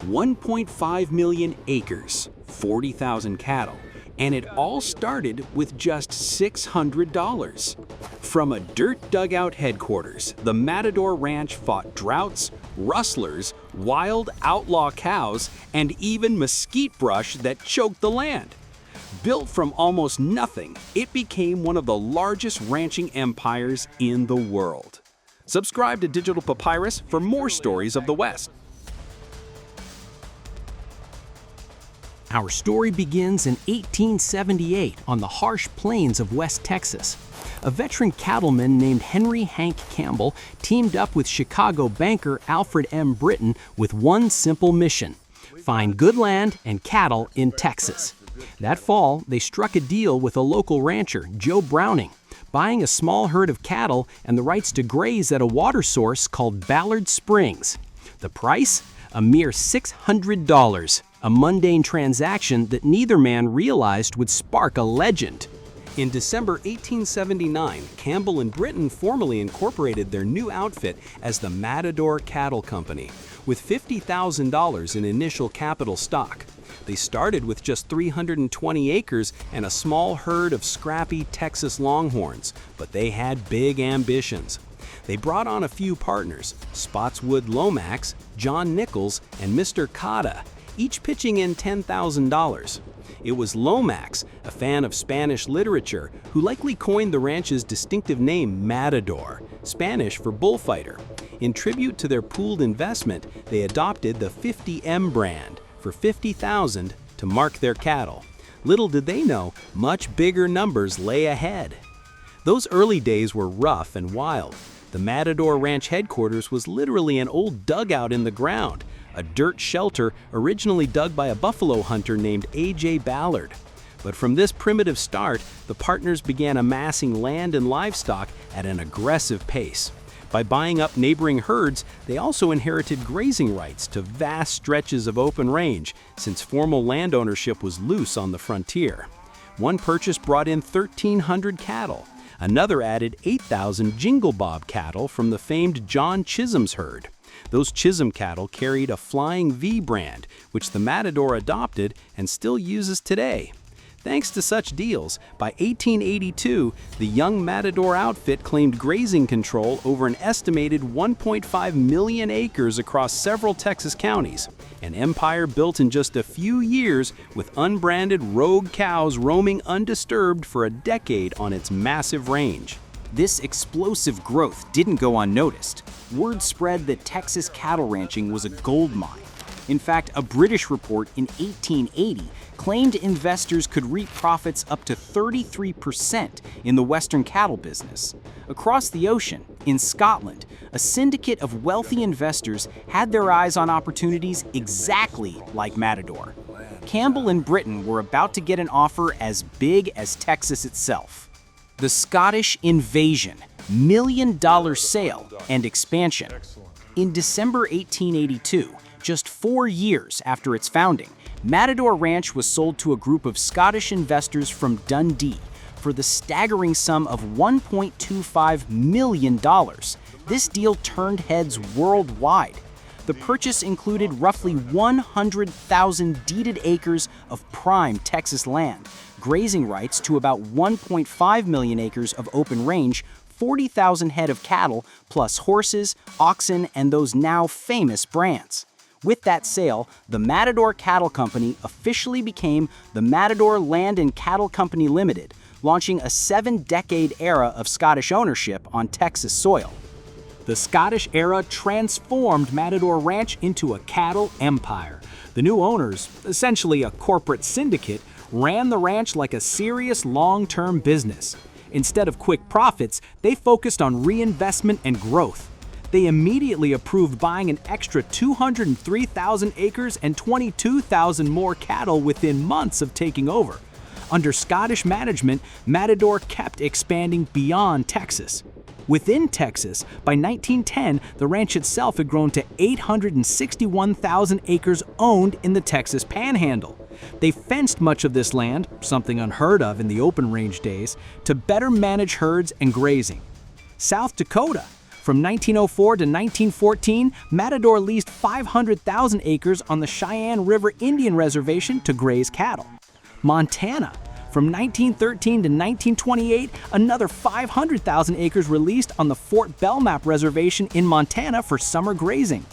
1.5 million acres, 40,000 cattle, and it all started with just $600. From a dirt dugout headquarters, the Matador Ranch fought droughts, rustlers, wild outlaw cows, and even mesquite brush that choked the land. Built from almost nothing, it became one of the largest ranching empires in the world. Subscribe to Digital Papyrus for more stories of the West. Our story begins in 1878 on the harsh plains of West Texas. A veteran cattleman named Henry Hank Campbell teamed up with Chicago banker Alfred M. Britton with one simple mission: find good land and cattle in Texas. That fall, they struck a deal with a local rancher, Joe Browning, buying a small herd of cattle and the rights to graze at a water source called Ballard Springs. The price? A mere $600, a mundane transaction that neither man realized would spark a legend. In December 1879, Campbell and Britton formally incorporated their new outfit as the Matador Cattle Company, with $50,000 in initial capital stock. They started with just 320 acres and a small herd of scrappy Texas Longhorns, but they had big ambitions. They brought on a few partners, Spotswood Lomax, John Nichols, and Mr. Cotta, each pitching in $10,000. It was Lomax, a fan of Spanish literature, who likely coined the ranch's distinctive name Matador, Spanish for bullfighter. In tribute to their pooled investment, they adopted the 50M brand for $50,000 to mark their cattle. Little did they know, much bigger numbers lay ahead. Those early days were rough and wild. The Matador Ranch headquarters was literally an old dugout in the ground, a dirt shelter originally dug by a buffalo hunter named A.J. Ballard. But from this primitive start, the partners began amassing land and livestock at an aggressive pace. By buying up neighboring herds, they also inherited grazing rights to vast stretches of open range, since formal land ownership was loose on the frontier. One purchase brought in 1,300 cattle. Another added 8,000 Jingle Bob cattle from the famed John Chisholm's herd. Those Chisholm cattle carried a Flying V brand, which the Matador adopted and still uses today. Thanks to such deals, by 1882, the young Matador outfit claimed grazing control over an estimated 1.5 million acres across several Texas counties, an empire built in just a few years with unbranded rogue cows roaming undisturbed for a decade on its massive range. This explosive growth didn't go unnoticed. Word spread that Texas cattle ranching was a gold mine. In fact, a British report in 1880 claimed investors could reap profits up to 33% in the Western cattle business. Across the ocean, in Scotland, a syndicate of wealthy investors had their eyes on opportunities exactly like Matador. Campbell and Britton were about to get an offer as big as Texas itself. The Scottish invasion, million-dollar sale, and expansion. In December 1882, just 4 years after its founding, Matador Ranch was sold to a group of Scottish investors from Dundee for the staggering sum of $1.25 million. This deal turned heads worldwide. The purchase included roughly 100,000 deeded acres of prime Texas land, grazing rights to about 1.5 million acres of open range, 40,000 head of cattle, plus horses, oxen, and those now famous brands. With that sale, the Matador Cattle Company officially became the Matador Land and Cattle Company Limited, launching a 7-decade era of Scottish ownership on Texas soil. The Scottish era transformed Matador Ranch into a cattle empire. The new owners, essentially a corporate syndicate, ran the ranch like a serious long-term business. Instead of quick profits, they focused on reinvestment and growth. They immediately approved buying an extra 203,000 acres and 22,000 more cattle within months of taking over. Under Scottish management, Matador kept expanding beyond Texas. Within Texas, by 1910, the ranch itself had grown to 861,000 acres owned in the Texas Panhandle. They fenced much of this land, something unheard of in the open range days, to better manage herds and grazing. South Dakota, From 1904 to 1914, Matador leased 500,000 acres on the Cheyenne River Indian Reservation to graze cattle. Montana. From 1913 to 1928, another 500,000 acres were leased on the Fort Belknap Reservation in Montana for summer grazing.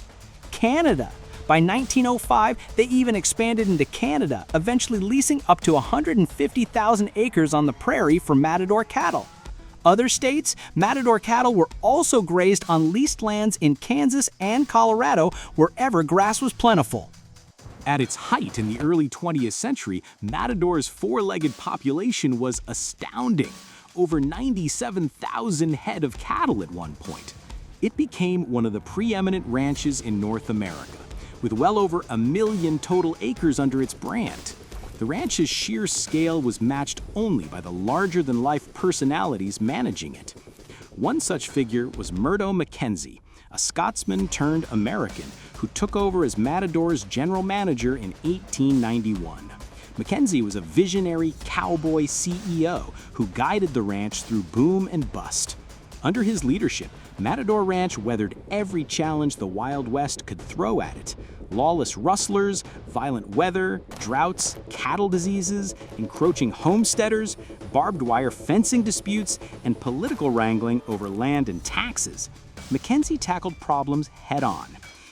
Canada. By 1905, they even expanded into Canada, eventually leasing up to 150,000 acres on the prairie for Matador cattle. Other states, Matador cattle were also grazed on leased lands in Kansas and Colorado, wherever grass was plentiful. At its height in the early 20th century, Matador's four-legged population was astounding, over 97,000 head of cattle at one point. It became one of the preeminent ranches in North America, with well over 1 million total acres under its brand. The ranch's sheer scale was matched only by the larger-than-life personalities managing it. One such figure was Murdo Mackenzie, a Scotsman turned American who took over as Matador's general manager in 1891. Mackenzie was a visionary cowboy CEO who guided the ranch through boom and bust. Under his leadership, Matador Ranch weathered every challenge the Wild West could throw at it. Lawless rustlers, violent weather, droughts, cattle diseases, encroaching homesteaders, barbed wire fencing disputes, and political wrangling over land and taxes. Mackenzie tackled problems head-on.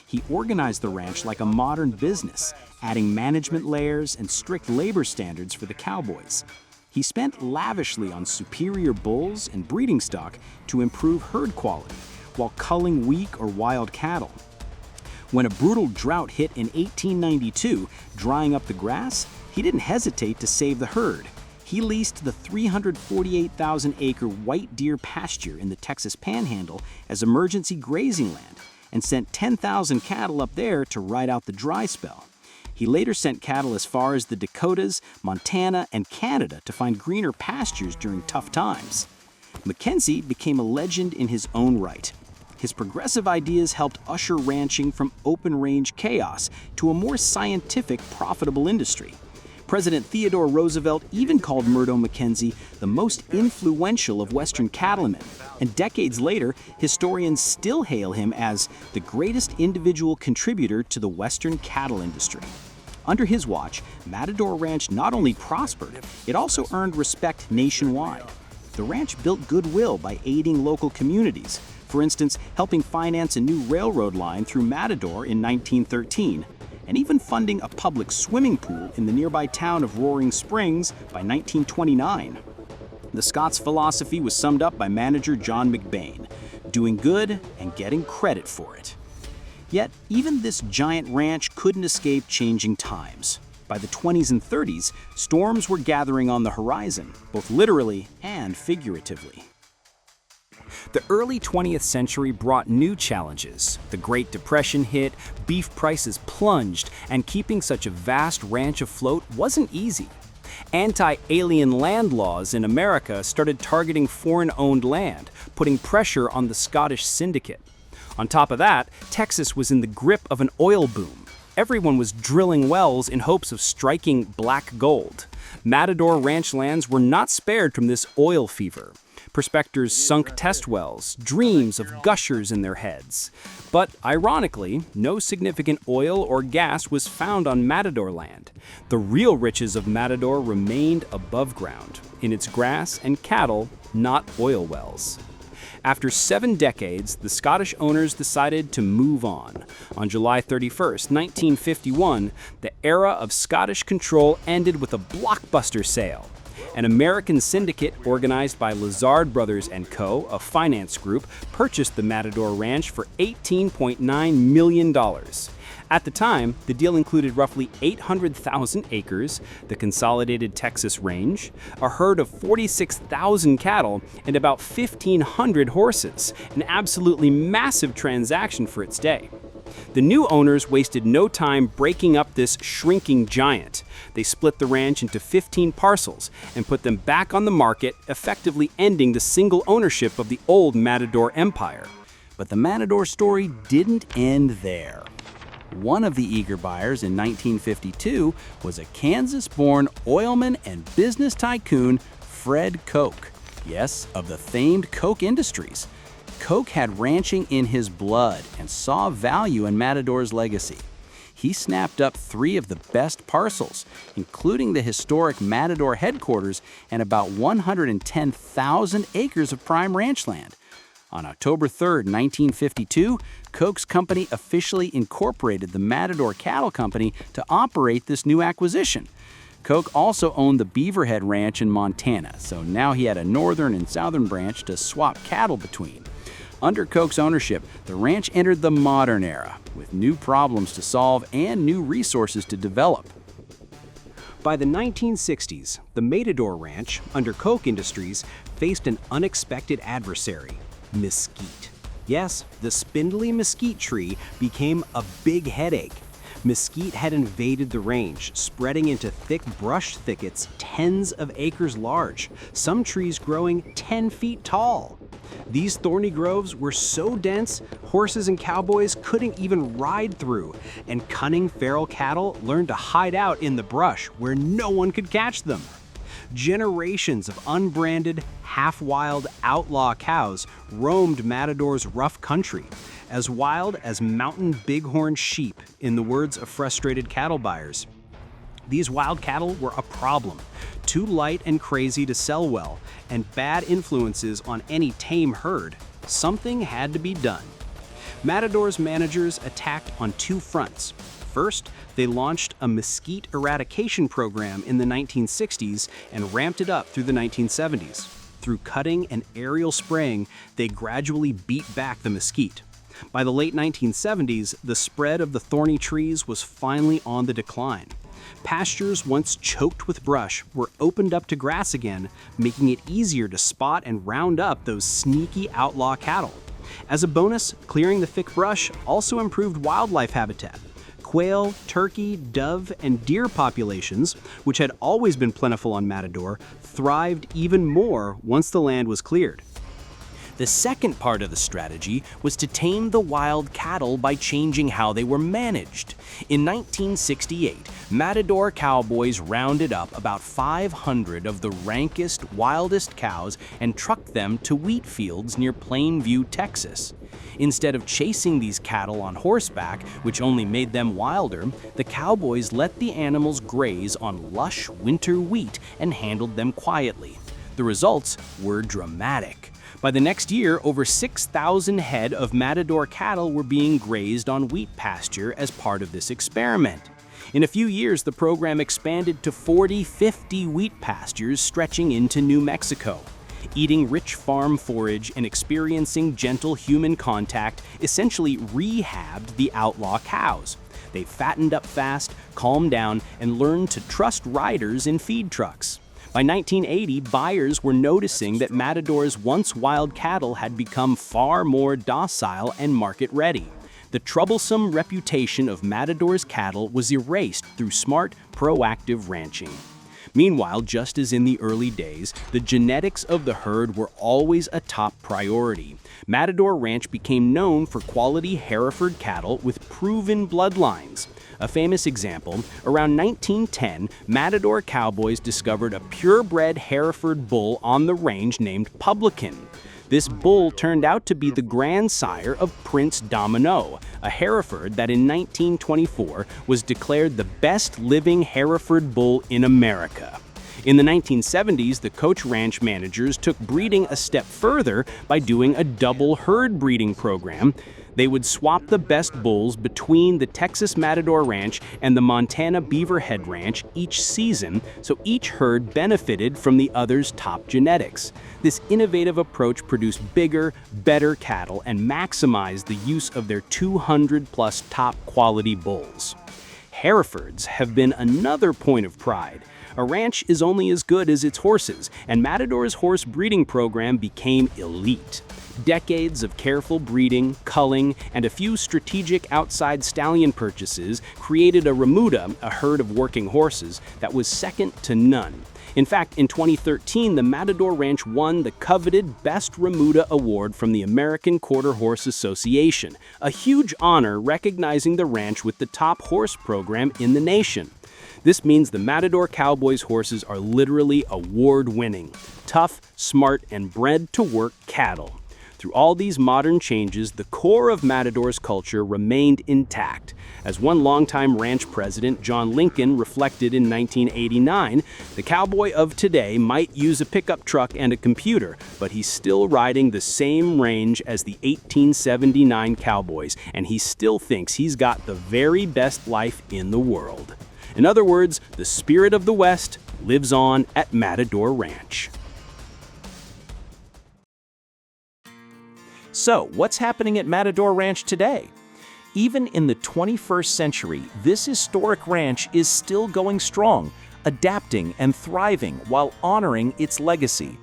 He organized the ranch like a modern business, adding management layers and strict labor standards for the cowboys. He spent lavishly on superior bulls and breeding stock to improve herd quality, while culling weak or wild cattle. When a brutal drought hit in 1892, drying up the grass, he didn't hesitate to save the herd. He leased the 348,000-acre White Deer pasture in the Texas Panhandle as emergency grazing land and sent 10,000 cattle up there to ride out the dry spell. He later sent cattle as far as the Dakotas, Montana, and Canada to find greener pastures during tough times. Mackenzie became a legend in his own right. His progressive ideas helped usher ranching from open-range chaos to a more scientific, profitable industry. President Theodore Roosevelt even called Murdo Mackenzie the most influential of Western cattlemen, and decades later, historians still hail him as the greatest individual contributor to the Western cattle industry. Under his watch, Matador Ranch not only prospered, it also earned respect nationwide. The ranch built goodwill by aiding local communities, for instance, helping finance a new railroad line through Matador in 1913, and even funding a public swimming pool in the nearby town of Roaring Springs by 1929. The Scots' philosophy was summed up by manager John McBain, doing good and getting credit for it. Yet, even this giant ranch couldn't escape changing times. By the 20s and 30s, storms were gathering on the horizon, both literally and figuratively. The early 20th century brought new challenges. The Great Depression hit, beef prices plunged, and keeping such a vast ranch afloat wasn't easy. Anti-alien land laws in America started targeting foreign-owned land, putting pressure on the Scottish syndicate. On top of that, Texas was in the grip of an oil boom. Everyone was drilling wells in hopes of striking black gold. Matador ranch lands were not spared from this oil fever. Prospectors sunk test wells, dreams of gushers in their heads. But ironically, no significant oil or gas was found on Matador land. The real riches of Matador remained above ground, in its grass and cattle, not oil wells. After 7 decades, the Scottish owners decided to move on. On July 31st, 1951, the era of Scottish control ended with a blockbuster sale. An American syndicate organized by Lazard Brothers & Co., a finance group, purchased the Matador Ranch for $18.9 million. At the time, the deal included roughly 800,000 acres, the consolidated Texas range, a herd of 46,000 cattle, and about 1,500 horses, an absolutely massive transaction for its day. The new owners wasted no time breaking up this shrinking giant. They split the ranch into 15 parcels and put them back on the market, effectively ending the single ownership of the old Matador empire. But the Matador story didn't end there. One of the eager buyers in 1952 was a Kansas-born oilman and business tycoon, Fred Koch. Yes, of the famed Koch Industries. Coke had ranching in his blood and saw value in Matador's legacy. He snapped up 3 of the best parcels, including the historic Matador headquarters and about 110,000 acres of prime ranch land. On October 3, 1952, Coke's company officially incorporated the Matador Cattle Company to operate this new acquisition. Coke also owned the Beaverhead Ranch in Montana, so now he had a northern and southern branch to swap cattle between. Under Coke's ownership, the ranch entered the modern era, with new problems to solve and new resources to develop. By the 1960s, the Matador Ranch, under Koch Industries, faced an unexpected adversary: mesquite. Yes, the spindly mesquite tree became a big headache. Mesquite had invaded the range, spreading into thick brush thickets tens of acres large, some trees growing 10 feet tall. These thorny groves were so dense, horses and cowboys couldn't even ride through, and cunning feral cattle learned to hide out in the brush where no one could catch them. Generations of unbranded, half-wild outlaw cows roamed Matador's rough country, as wild as mountain bighorn sheep, in the words of frustrated cattle buyers. These wild cattle were a problem, too light and crazy to sell well, and bad influences on any tame herd. Something had to be done. Matador's managers attacked on 2 fronts. First, they launched a mesquite eradication program in the 1960s and ramped it up through the 1970s. Through cutting and aerial spraying, they gradually beat back the mesquite. By the late 1970s, the spread of the thorny trees was finally on the decline. Pastures once choked with brush were opened up to grass again, making it easier to spot and round up those sneaky outlaw cattle. As a bonus, clearing the thick brush also improved wildlife habitat. Quail, turkey, dove, and deer populations, which had always been plentiful on Matador, thrived even more once the land was cleared. The second part of the strategy was to tame the wild cattle by changing how they were managed. In 1968, Matador cowboys rounded up about 500 of the rankest, wildest cows and trucked them to wheat fields near Plainview, Texas. Instead of chasing these cattle on horseback, which only made them wilder, the cowboys let the animals graze on lush winter wheat and handled them quietly. The results were dramatic. By the next year, over 6,000 head of Matador cattle were being grazed on wheat pasture as part of this experiment. In a few years, the program expanded to 40-50 wheat pastures stretching into New Mexico. Eating rich farm forage and experiencing gentle human contact essentially rehabbed the outlaw cows. They fattened up fast, calmed down, and learned to trust riders in feed trucks. By 1980, buyers were noticing that Matador's once wild cattle had become far more docile and market-ready. The troublesome reputation of Matador's cattle was erased through smart, proactive ranching. Meanwhile, just as in the early days, the genetics of the herd were always a top priority. Matador Ranch became known for quality Hereford cattle with proven bloodlines. A famous example, around 1910, Matador cowboys discovered a purebred Hereford bull on the range named Publican. This bull turned out to be the grandsire of Prince Domino, a Hereford that in 1924 was declared the best living Hereford bull in America. In the 1970s, the Coach Ranch managers took breeding a step further by doing a double herd breeding program. They would swap the best bulls between the Texas Matador Ranch and the Montana Beaverhead Ranch each season, so each herd benefited from the other's top genetics. This innovative approach produced bigger, better cattle and maximized the use of their 200-plus top-quality bulls. Herefords have been another point of pride. A ranch is only as good as its horses, and Matador's horse breeding program became elite. Decades of careful breeding, culling, and a few strategic outside stallion purchases created a remuda, a herd of working horses, that was second to none. In fact, in 2013, the Matador Ranch won the coveted Best Remuda Award from the American Quarter Horse Association, a huge honor recognizing the ranch with the top horse program in the nation. This means the Matador Cowboys horses are literally award-winning, tough, smart, and bred-to-work cattle. Through all these modern changes, the core of Matador's culture remained intact. As one longtime ranch president, John Lincoln, reflected in 1989, the cowboy of today might use a pickup truck and a computer, but he's still riding the same range as the 1879 cowboys, and he still thinks he's got the very best life in the world. In other words, the spirit of the West lives on at Matador Ranch. So, what's happening at Matador Ranch today? Even in the 21st century, this historic ranch is still going strong, adapting and thriving while honoring its legacy.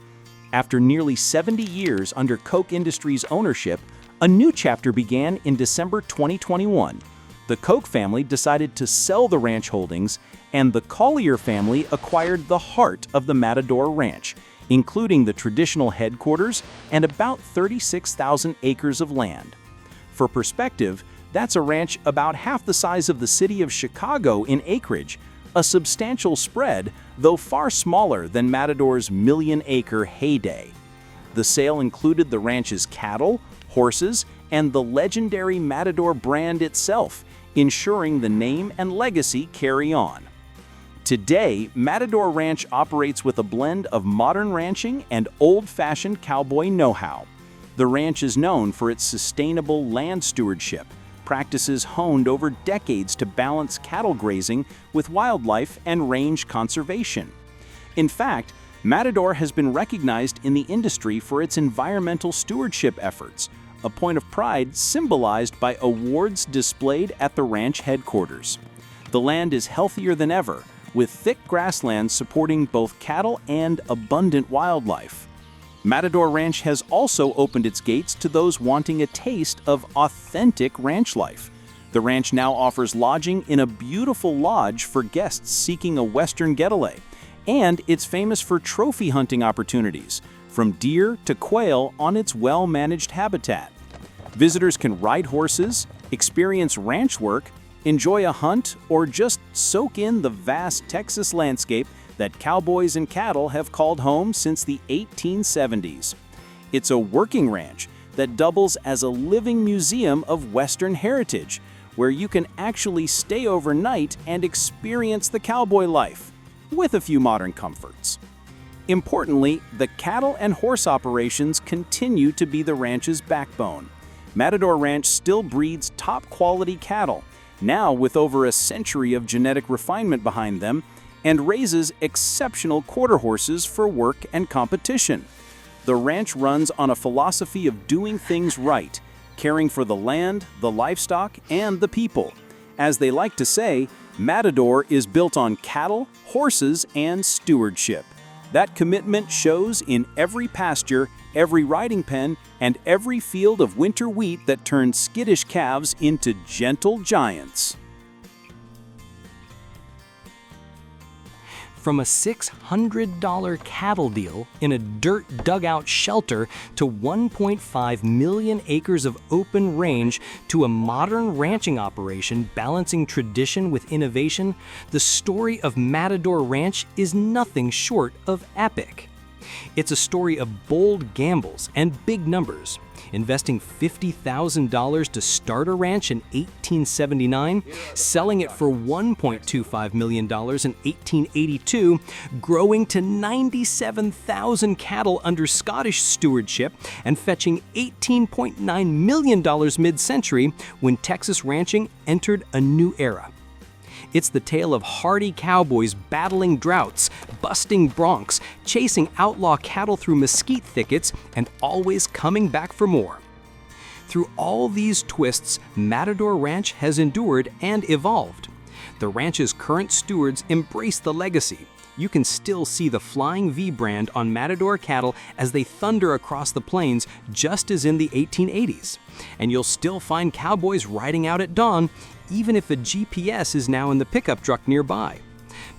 After nearly 70 years under Koch Industries ownership, a new chapter began in December 2021. The Koch family decided to sell the ranch holdings, and the Collier family acquired the heart of the Matador Ranch, including the traditional headquarters and about 36,000 acres of land. For perspective, that's a ranch about half the size of the city of Chicago in acreage, a substantial spread, though far smaller than Matador's million-acre heyday. The sale included the ranch's cattle, horses, and the legendary Matador brand itself, ensuring the name and legacy carry on. Today, Matador Ranch operates with a blend of modern ranching and old-fashioned cowboy know-how. The ranch is known for its sustainable land stewardship, practices honed over decades to balance cattle grazing with wildlife and range conservation. In fact, Matador has been recognized in the industry for its environmental stewardship efforts, a point of pride symbolized by awards displayed at the ranch headquarters. The land is healthier than ever, with thick grasslands supporting both cattle and abundant wildlife. Matador Ranch has also opened its gates to those wanting a taste of authentic ranch life. The ranch now offers lodging in a beautiful lodge for guests seeking a western getaway, and it's famous for trophy hunting opportunities, from deer to quail on its well-managed habitat. Visitors can ride horses, experience ranch work, enjoy a hunt, or just soak in the vast Texas landscape that cowboys and cattle have called home since the 1870s. It's a working ranch that doubles as a living museum of Western heritage, where you can actually stay overnight and experience the cowboy life, with a few modern comforts. Importantly, the cattle and horse operations continue to be the ranch's backbone. Matador Ranch still breeds top-quality cattle, now with over a century of genetic refinement behind them, and raises exceptional quarter horses for work and competition. The ranch runs on a philosophy of doing things right, caring for the land, the livestock, and the people. As they like to say, Matador is built on cattle, horses, and stewardship. That commitment shows in every pasture, every riding pen, and every field of winter wheat that turns skittish calves into gentle giants. From a $600 cattle deal in a dirt dugout shelter to 1.5 million acres of open range to a modern ranching operation balancing tradition with innovation, the story of Matador Ranch is nothing short of epic. It's a story of bold gambles and big numbers. Investing $50,000 to start a ranch in 1879, selling it for $1.25 million in 1882, growing to 97,000 cattle under Scottish stewardship, and fetching $18.9 million mid-century when Texas ranching entered a new era. It's the tale of hardy cowboys battling droughts, busting broncs, chasing outlaw cattle through mesquite thickets, and always coming back for more. Through all these twists, Matador Ranch has endured and evolved. The ranch's current stewards embrace the legacy. You can still see the Flying V brand on Matador cattle as they thunder across the plains, just as in the 1880s. And you'll still find cowboys riding out at dawn, even if a GPS is now in the pickup truck nearby.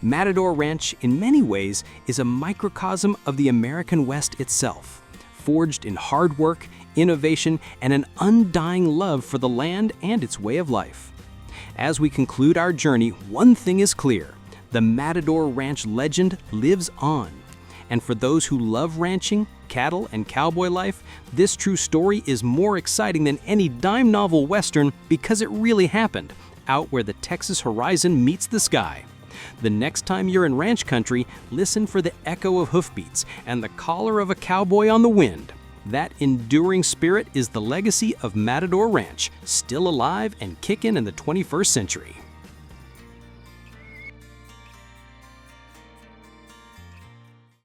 Matador Ranch, in many ways, is a microcosm of the American West itself, forged in hard work, innovation, and an undying love for the land and its way of life. As we conclude our journey, one thing is clear: the Matador Ranch legend lives on. And for those who love ranching, cattle and cowboy life, this true story is more exciting than any dime novel western because it really happened, out where the Texas horizon meets the sky. The next time you're in ranch country, listen for the echo of hoofbeats and the collar of a cowboy on the wind. That enduring spirit is the legacy of Matador Ranch, still alive and kicking in the 21st century.